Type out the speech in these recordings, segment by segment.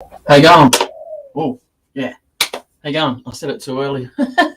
How you going? Oh, yeah. How you going? I said it too early. I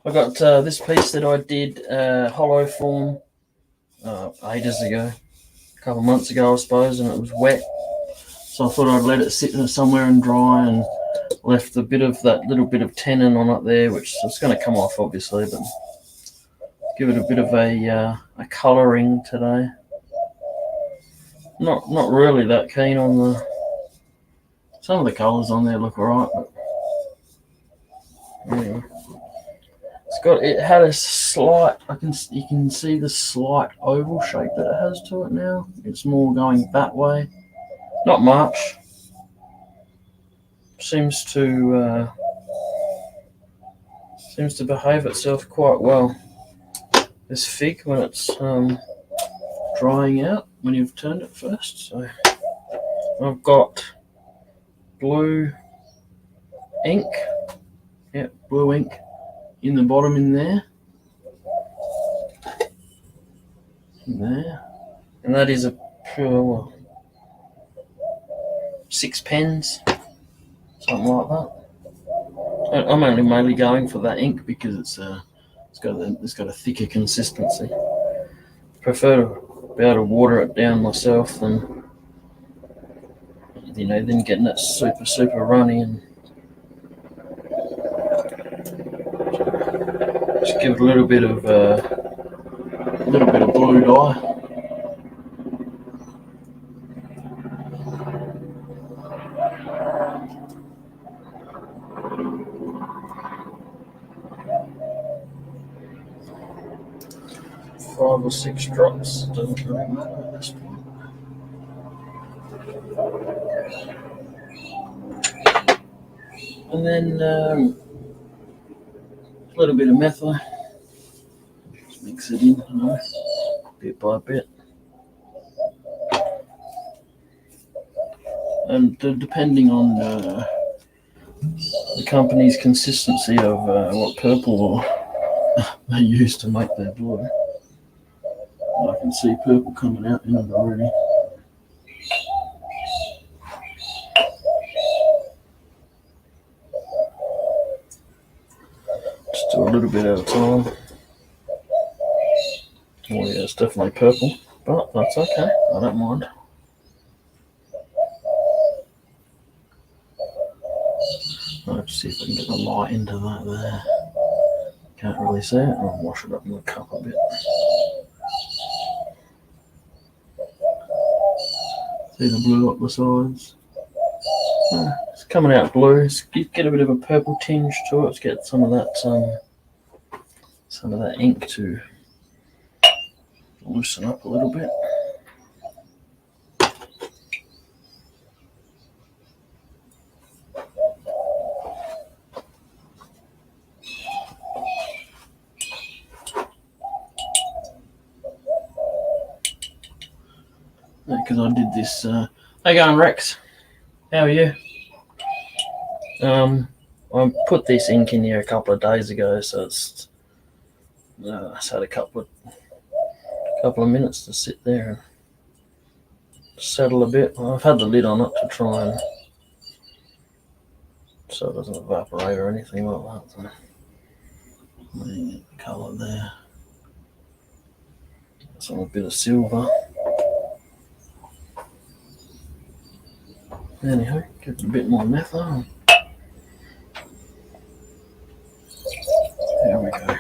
got this piece that I did hollow form ages ago, a couple of months ago, I suppose, and it was wet. So I thought I'd let it sit somewhere and dry, and left a bit of that little bit of tenon on it there, which is going to come off, obviously, but give it a bit of a colouring today. Not really that keen on the. Some of the colours on there look alright, but anyway. It had a slight. You can see the slight oval shape that it has to it now. It's more going that way. Not much. Seems to behave itself quite well. This fig when it's drying out when you've turned it first. So I've got blue ink. Yep, blue ink in the bottom in there. And that is a 6 pens, something like that. I'm only mainly going for that ink because it's got a thicker consistency. Prefer to be able to water it down myself than then getting it super runny, and just give it a little bit of blue dye. Five or 6 drops, doesn't really matter at this point. And then a little bit of methyl. Just mix it in, bit by bit. And depending on the company's consistency of what purple they use to make their blue. I can see purple coming out in it already. Just do a little bit at a time. Oh yeah, it's definitely purple, but that's okay. I don't mind. Let's see if I can get the light into that there. Can't really see it. I'll wash it up in the cup a bit. See the blue up the sides? It's coming out blue. Get a bit of a purple tinge to it. Let's get some of that ink to loosen up a little bit. Because I did this. How you going, Rex? How are you? I put this ink in here a couple of days ago, so it's had a couple of minutes to sit there and settle a bit. I've had the lid on it to try and so it doesn't evaporate or anything like that. So the colour there. Some a bit of silver. Anyhow, give it a bit more methyl. There we go.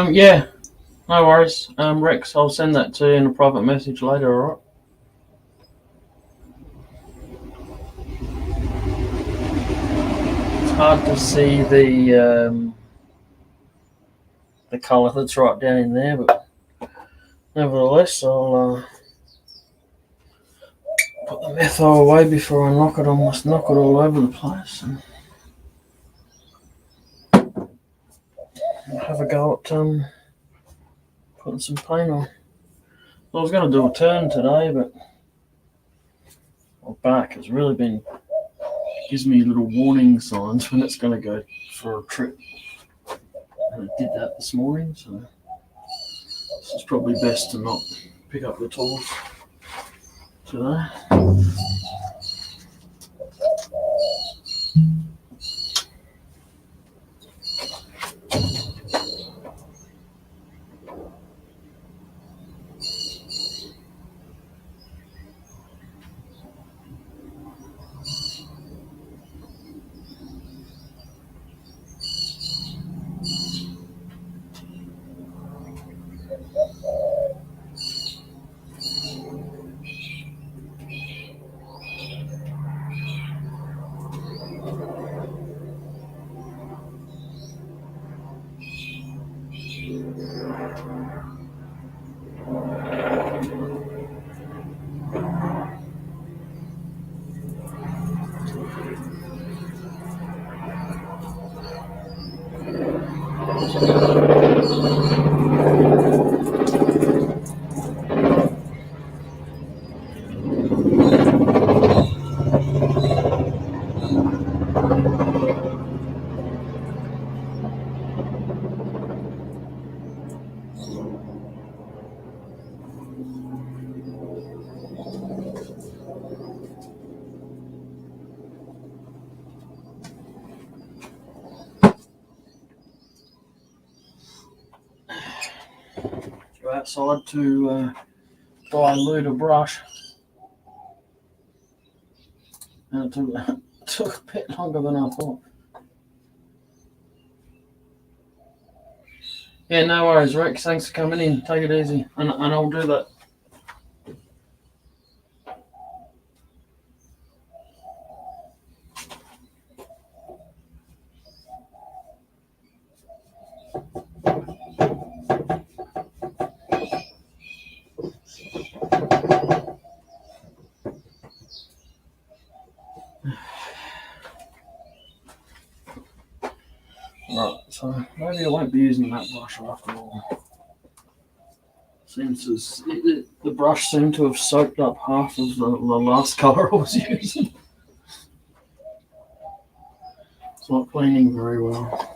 Yeah, no worries. Rex, I'll send that to you in a private message later, alright? It's hard to see the colour that's right down in there, but nevertheless, I'll put the methyl away before I knock it all over the place. And have a a go at putting some paint on. I was going to do a turn today, but my back has really been gives me little warning signs when it's going to go for a trip. And I did that this morning, so it's probably best to not pick up the tools today. Go outside to dilute a brush, and it took a bit longer than I thought. Yeah, no worries, Rex. Thanks for coming in. Take it easy, and I'll do that. Right, so maybe I won't be using that brush after all. The brush seemed to have soaked up half of the last colour I was using. It's not cleaning very well.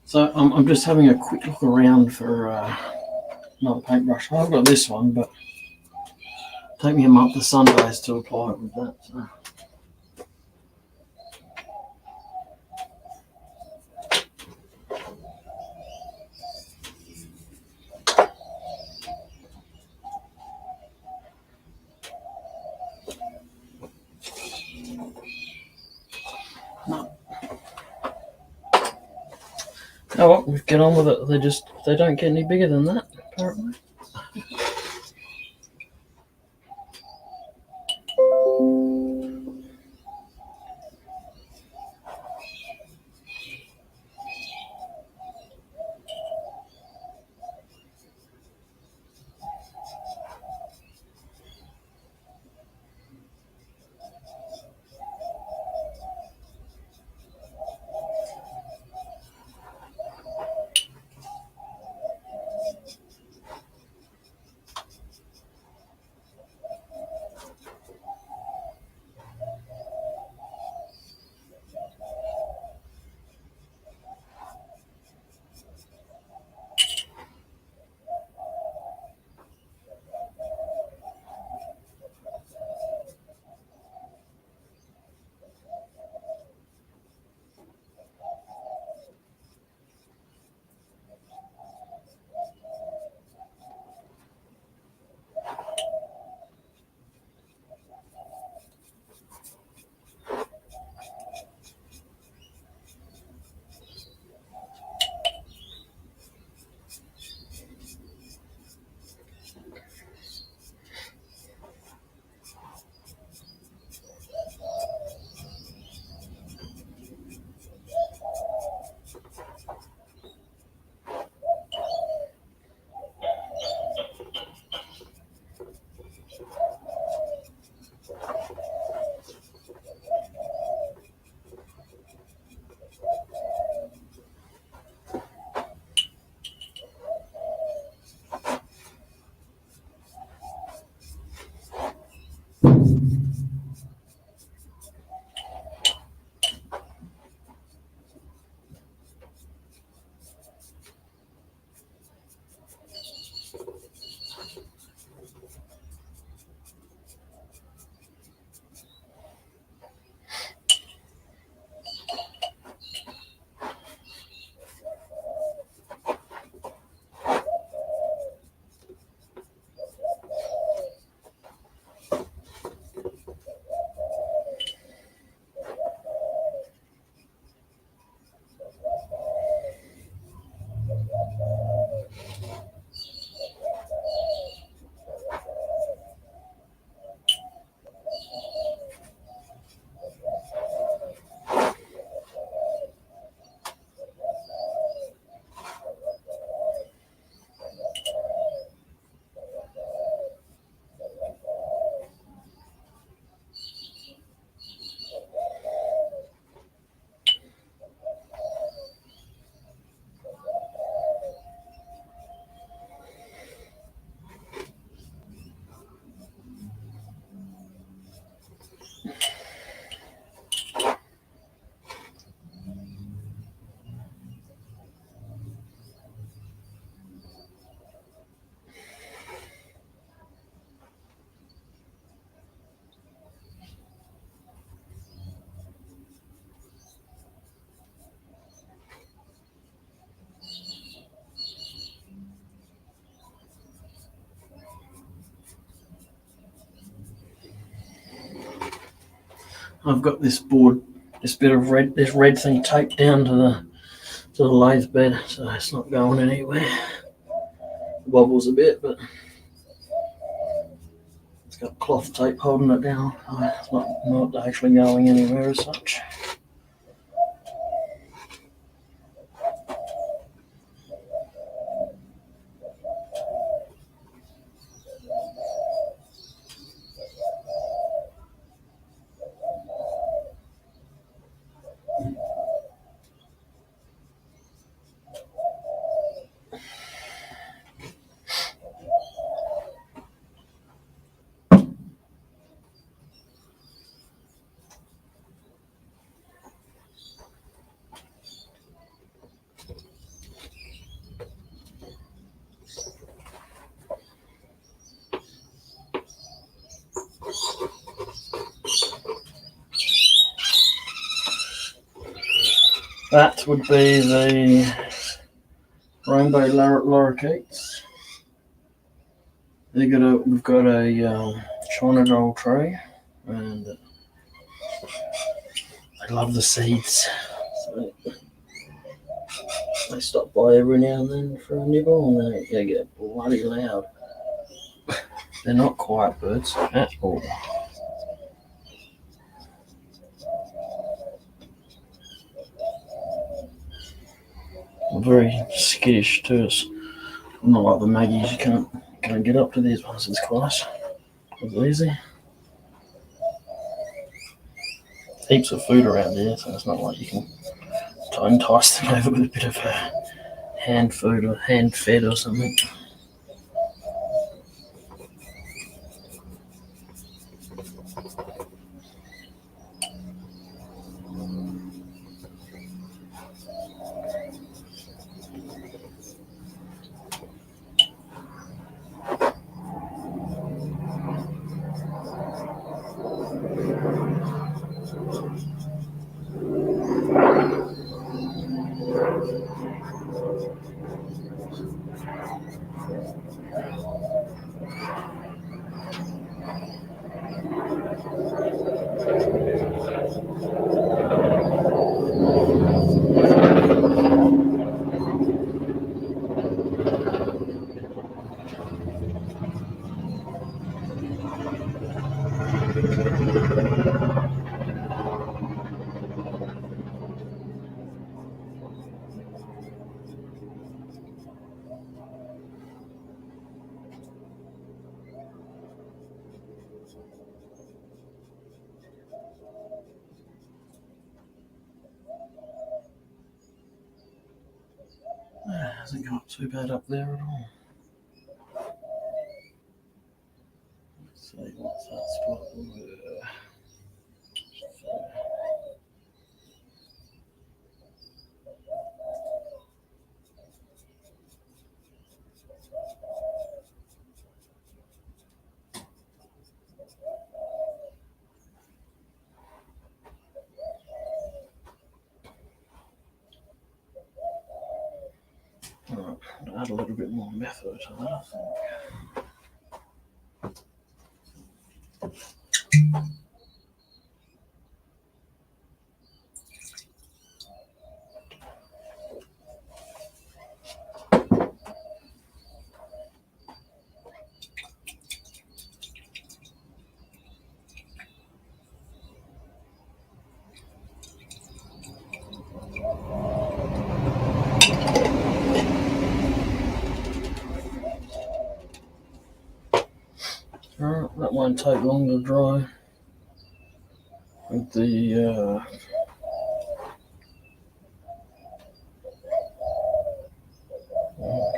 So I'm just having a quick look around for another paintbrush. I've got this one, but take me a month of Sundays to apply it with that. So. No. Oh well, we get on with it. They don't get any bigger than that, apparently. I've got this board, this red thing taped down to the lathe bed, so it's not going anywhere. It wobbles a bit, but it's got cloth tape holding it down. It's not actually going anywhere as such. That would be the rainbow lorikeets. We've got a China doll tray, and I love the seeds. So they stop by every now and then for a nibble, and they get bloody loud. They're not quiet birds at all. Very skittish too. It's not like the Maggies. You can't get up to these ones. It's close. It's easy. Heaps of food around here, so it's not like you can entice them over with a bit of hand food or hand fed or something. Hasn't got too bad up there at all. Let's see, what's that spot? Right, add a little bit more method to that, I think. Alright, that won't take long to dry. With the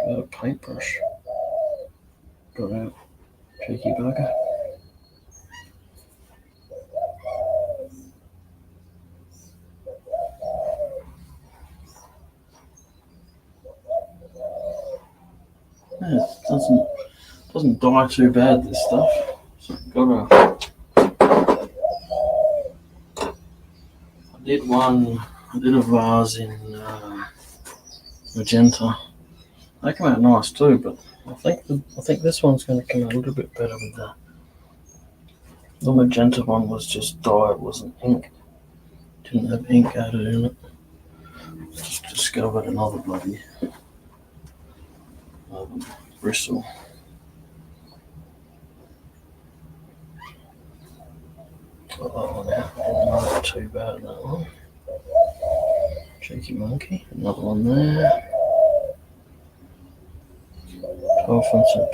got a paintbrush. Got out, cheeky bugger. Yeah, it doesn't dye too bad, this stuff. So I did a vase in magenta. They come out nice too, but I think this one's going to come out a little bit better with The magenta one was just dye, it wasn't ink. Didn't have ink added in it. Just discovered another bloody bristle. Got that one out. Didn't look too bad, that one. Cheeky monkey. Another one there.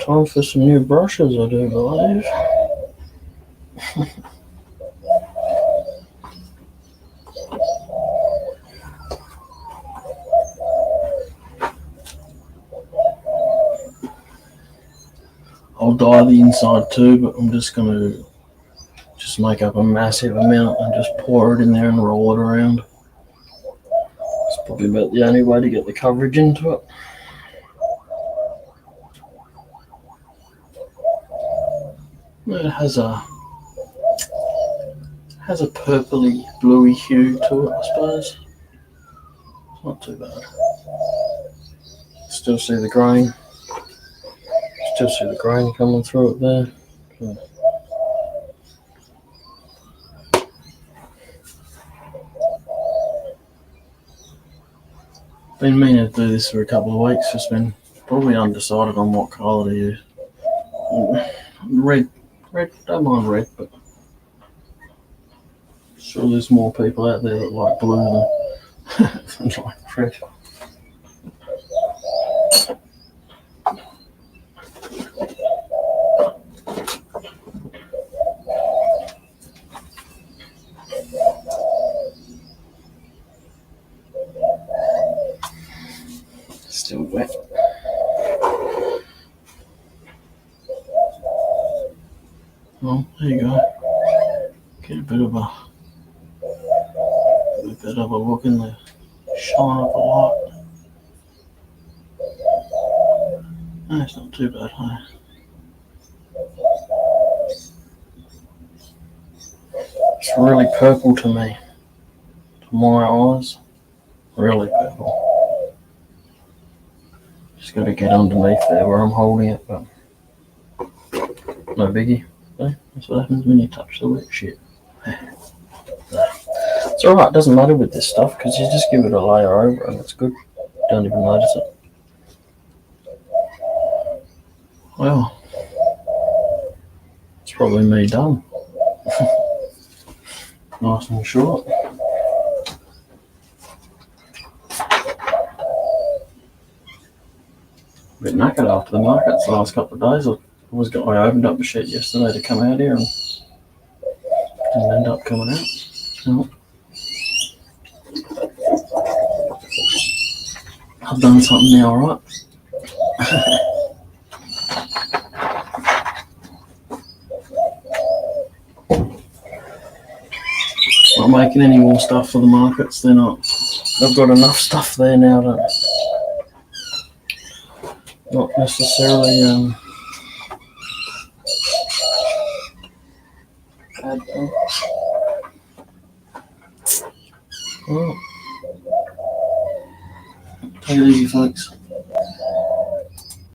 Time for some new brushes, I do believe. I'll dye the inside too, but I'm just going to make up a massive amount and just pour it in there and roll it around. It's probably about the only way to get the coverage into it. It has a purpley bluey hue to it, I suppose. It's not too bad. Still see the grain. Still see the grain coming through it there. So. Been meaning to do this for a couple of weeks. Just been probably undecided on what colour to use. Red, don't mind red, but sure there's more people out there that like blue than like red. Still wet. Well, there you go. Get a bit of a look in there. Shine up a lot. No, it's not too bad, huh? It's really purple to me. To my eyes. Really purple. Just got to get underneath there where I'm holding it, but no biggie. That's what happens when you touch the wet shit. It's alright, doesn't matter with this stuff because you just give it a layer over and it's good. Don't even notice it. Well, it's probably me done. Nice and short. A bit knackered after the markets the last couple of days. I opened up the shed yesterday to come out here and didn't end up coming out. No. I've done something now, right? Not making any more stuff for the markets. They're not. I've got enough stuff there now to not necessarily add them. Well, take it easy, folks.